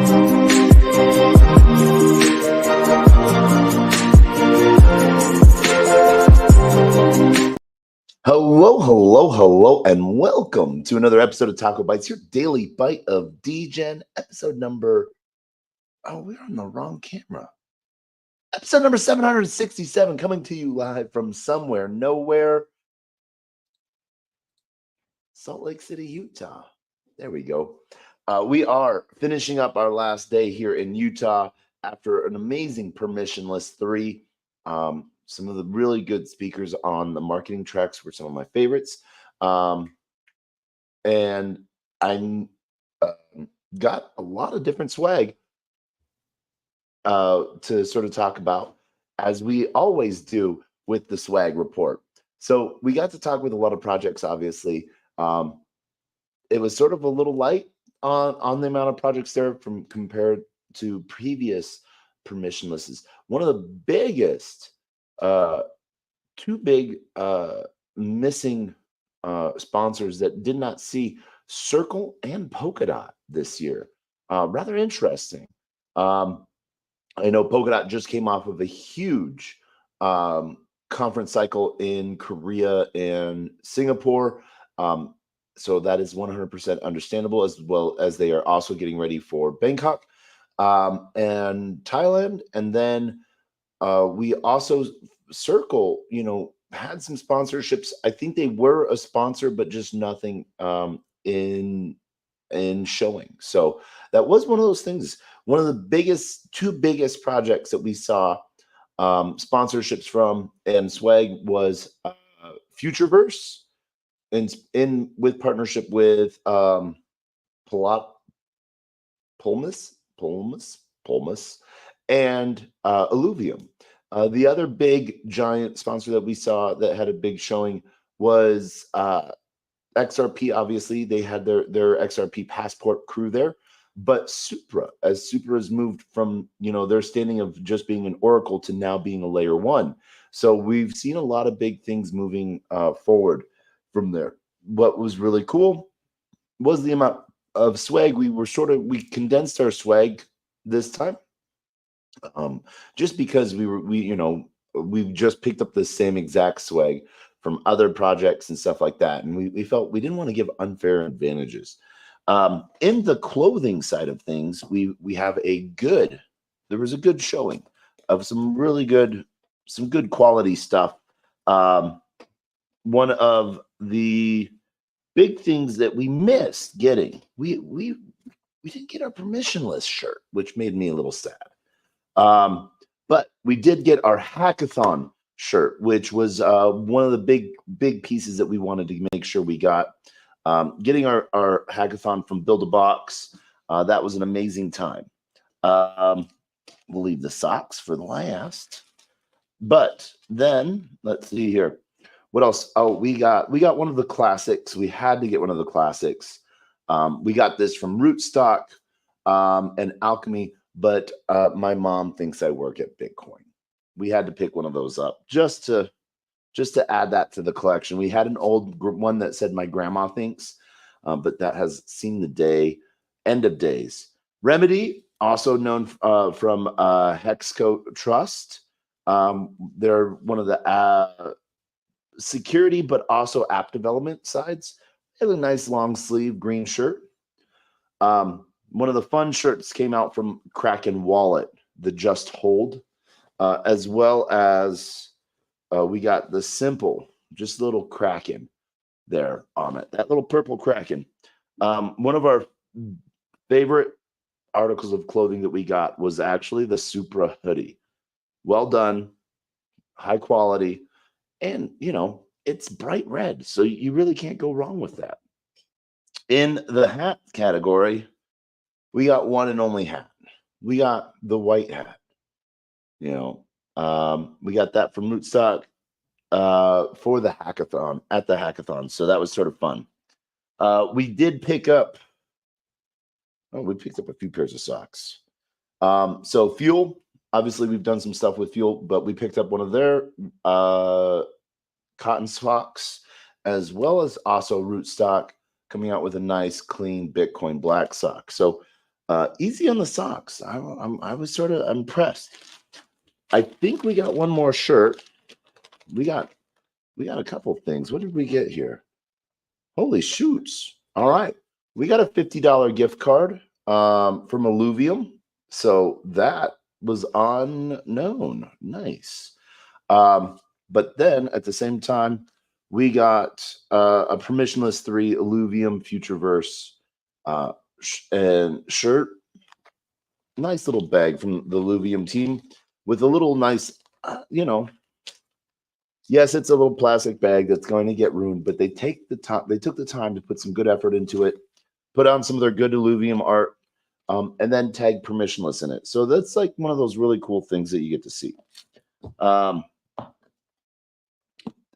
Hello, hello, hello, and welcome to another episode of Taco Bites, your daily bite of Degen, episode number, oh, we're on the wrong camera. Episode number 767, coming to you live from somewhere, nowhere, Salt Lake City, Utah. There we go. We are finishing up our last day here in Utah after an amazing permissionless 3. Some of the really good speakers on the marketing tracks were some of my favorites. And I got a lot of different swag to sort of talk about, as we always do with the swag report. So we got to talk with a lot of projects, obviously. It was sort of a little light on the amount of projects there from compared to previous permissionlesses. One of the biggest, two big missing sponsors that did not see Circle and Polkadot this year. Rather interesting. I know Polkadot just came off of a huge conference cycle in Korea and Singapore. So that is 100% understandable, as well as they are also getting ready for Bangkok and Thailand. And then we also, Circle, had some sponsorships. I think they were a sponsor, but just nothing in showing. So that was one of those things. One of the two biggest projects that we saw sponsorships from and swag was Futureverse, in with partnership with Pulmus, and Illuvium. The other big giant sponsor that we saw that had a big showing was XRP. Obviously, they had their XRP passport crew there, but Supra has moved from their standing of just being an oracle to now being a layer 1. So we've seen a lot of big things moving forward from there. What was really cool was the amount of swag. We condensed our swag this time, just because we've just picked up the same exact swag from other projects and stuff like that, and we felt we didn't want to give unfair advantages. In the clothing side of things, there was a good showing of some good quality stuff. One of the big things that we missed getting, we didn't get our permissionless shirt, which made me a little sad. But we did get our hackathon shirt, which was one of the big pieces that we wanted to make sure we got. Getting our hackathon from Build a Box, that was an amazing time. We'll leave the socks for the last. But then let's see here. What else? Oh, we got one of the classics. We had to get one of the classics. We got this from Rootstock and Alchemy, but my mom thinks I work at Bitcoin. We had to pick one of those up just to add that to the collection. We had an old one that said my grandma thinks, but that has seen the end of days. Remedy, also known from Hexco Trust. They're one of the security, but also app development sides. They have a nice long sleeve green shirt. One of the fun shirts came out from Kraken Wallet, the Just Hold, as well as we got the simple, just little Kraken there on it. That little purple Kraken. One of our favorite articles of clothing that we got was actually the Supra hoodie. Well done, high quality, and it's bright red, so you really can't go wrong with that. In the hat category, we got one and only hat. We got the white hat. We got that from Rootstock for the hackathon, so that was sort of fun. We did pick up we picked up a few pairs of socks. So Fuel, obviously we've done some stuff with Fuel, but we picked up one of their cotton socks, as well as also Rootstock coming out with a nice clean Bitcoin black sock. So Easy on the socks. I was sort of impressed. I think we got one more shirt. We got a couple things. What did we get here? Holy shoots. All right. We got a $50 gift card from Alluvium. So that was unknown. Nice. But then at the same time, we got a permissionless 3 Alluvium Futureverse and shirt. Nice little bag from the Alluvium team with a little nice, yes, it's a little plastic bag that's going to get ruined, but they took the time to put some good effort into it, put on some of their good Alluvium art, and then tag permissionless in it. So that's like one of those really cool things that you get to see.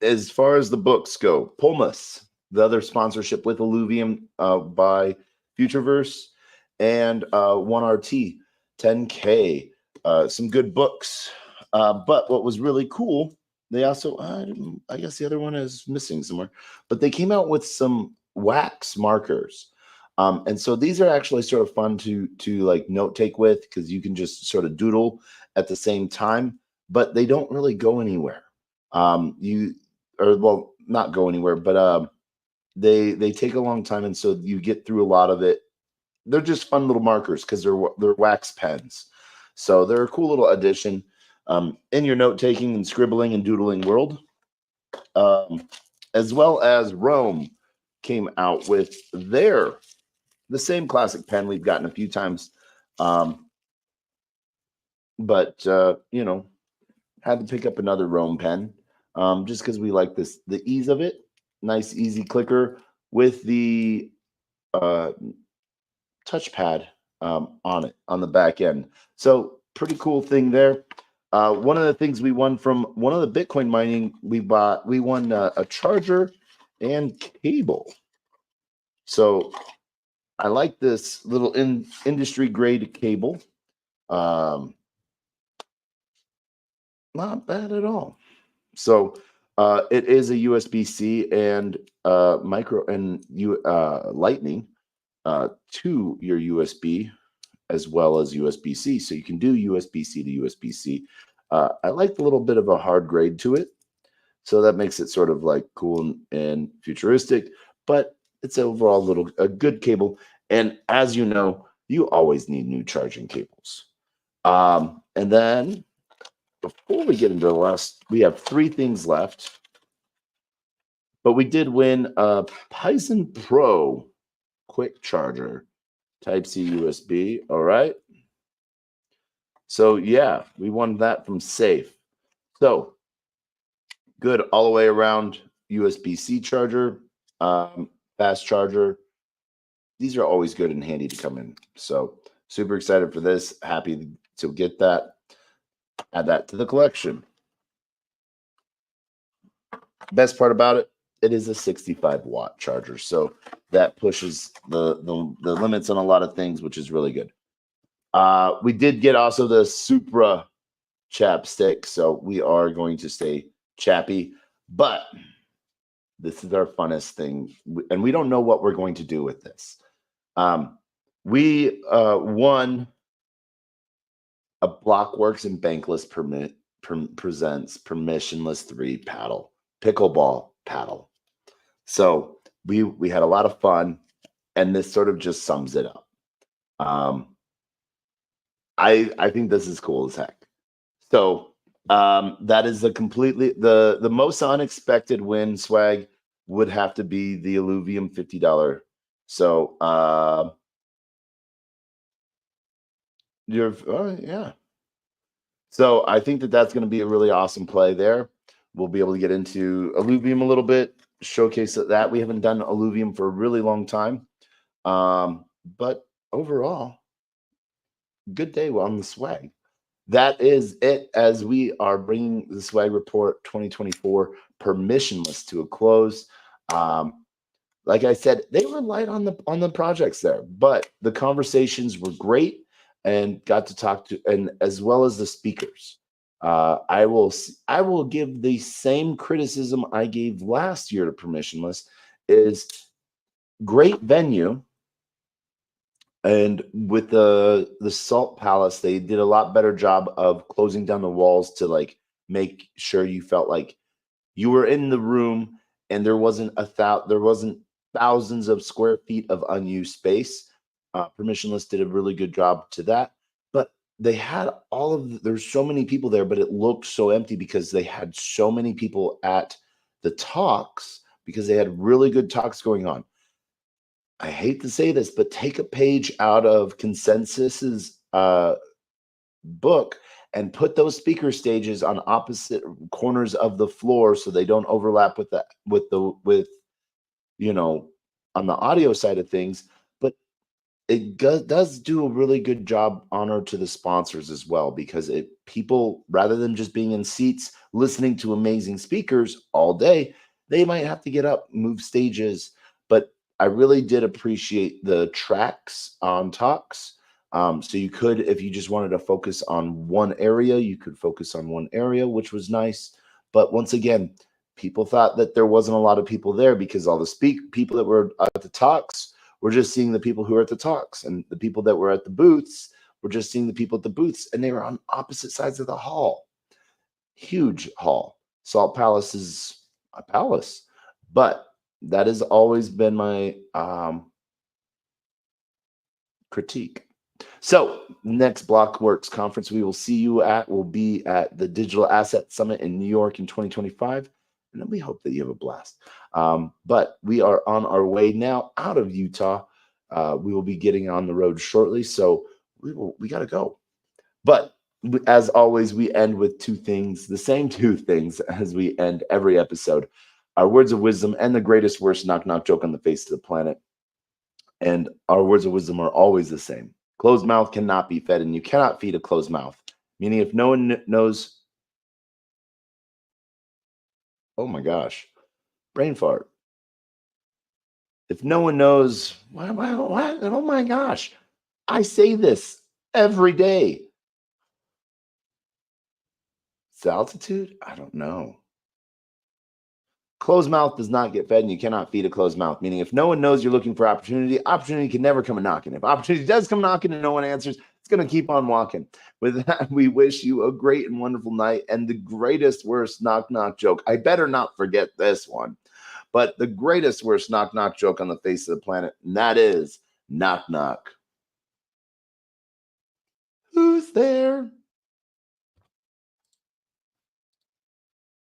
As far as the books go, Pulmus, the other sponsorship with Alluvium by Futureverse, and 1RT, 10K, some good books. But what was really cool, they also, I guess the other one is missing somewhere, but they came out with some wax markers. And so these are actually sort of fun to like note take with, because you can just sort of doodle at the same time, but they don't really go anywhere. Well, not go anywhere, but they take a long time, and so you get through a lot of it. They're just fun little markers because they're wax pens, so they're a cool little addition in your note taking and scribbling and doodling world. As well as Rome came out with the same classic pen we've gotten a few times, but had to pick up another Rome pen. Just because we like the ease of it. Nice, easy clicker with the touchpad on it, on the back end. So pretty cool thing there. One of the things we won from one of the Bitcoin mining we won a charger and cable. So I like this little industry grade cable. Not bad at all. So it is a USB-C and micro and Lightning to your USB as well as USB-C. So you can do USB-C to USB-C. I like the little bit of a hard grade to it. So that makes it sort of like cool and futuristic, but it's overall a good cable. And as you know, you always need new charging cables. And then before we get into the last, we have 3 things left, but we did win a Python Pro quick charger, Type-C USB. All right. So yeah, we won that from Safe. So good all the way around USB-C charger, fast charger. These are always good and handy to come in. So super excited for this. Happy to get that. Add that to the collection. Best part about it, it is a 65-watt charger, so that pushes the limits on a lot of things, which is really good. We did get also the Supra chapstick, so we are going to stay chappy, but this is our funnest thing, and we don't know what we're going to do with this. We won a Blockworks and Bankless presents permissionless 3 paddle, pickleball paddle. So we had a lot of fun, and this sort of just sums it up. I think this is cool as heck. So that is the most unexpected win swag would have to be the Alluvium $50. So yeah. So I think that's going to be a really awesome play there. We'll be able to get into Alluvium a little bit, showcase that. We haven't done Alluvium for a really long time. But overall, good day on the swag. That is it, as we are bringing the Swag Report 2024 permissionless to a close. Like I said, they were light on the projects there, but the conversations were great and got to talk to, and as well as the speakers. I will give the same criticism I gave last year to permissionless. Is great venue, And with the Salt Palace, they did a lot better job of closing down the walls to like make sure you felt like you were in the room and there wasn't thousands of square feet of unused space. Permissionless did a really good job to that, but they had there's so many people there, but it looked so empty because they had so many people at the talks because they had really good talks going on. I hate to say this, but take a page out of Consensus's book and put those speaker stages on opposite corners of the floor so they don't overlap with you know on the audio side of things. But it does do a really good job honor to the sponsors as well, because people, rather than just being in seats listening to amazing speakers all day, they might have to get up, move stages. But I really did appreciate the tracks on talks. So you could, if you just wanted to focus on one area, you could focus on one area, which was nice. But once again, people thought that there wasn't a lot of people there because all the people that were at the talks, we're just seeing the people who are at the talks, and the people that were at the booths, we're just seeing the people at the booths, and they were on opposite sides of the hall. Huge hall. Salt Palace is a palace, but that has always been my critique. So next Blockworks conference we will see you at will be at the Digital Asset Summit in New York in 2025. And then we hope that you have a blast. But we are on our way now out of Utah. We will be getting on the road shortly, so we got to go. But as always, we end with two things, the same two things as we end every episode: our words of wisdom and the greatest, worst knock knock joke on the face of the planet. And our words of wisdom are always the same. Closed mouth cannot be fed, and you cannot feed a closed mouth. Meaning, if no one knows, oh my gosh, brain fart. If no one knows, what? Oh my gosh, I say this every day. It's altitude? I don't know. Closed mouth does not get fed, and you cannot feed a closed mouth. Meaning, if no one knows you're looking for opportunity, opportunity can never come a knocking. If opportunity does come knocking and no one answers, it's going to keep on walking. With that, we wish you a great and wonderful night. And the greatest, worst knock knock joke. I better not forget this one. But the greatest, worst knock knock joke on the face of the planet, and that is knock knock. Who's there?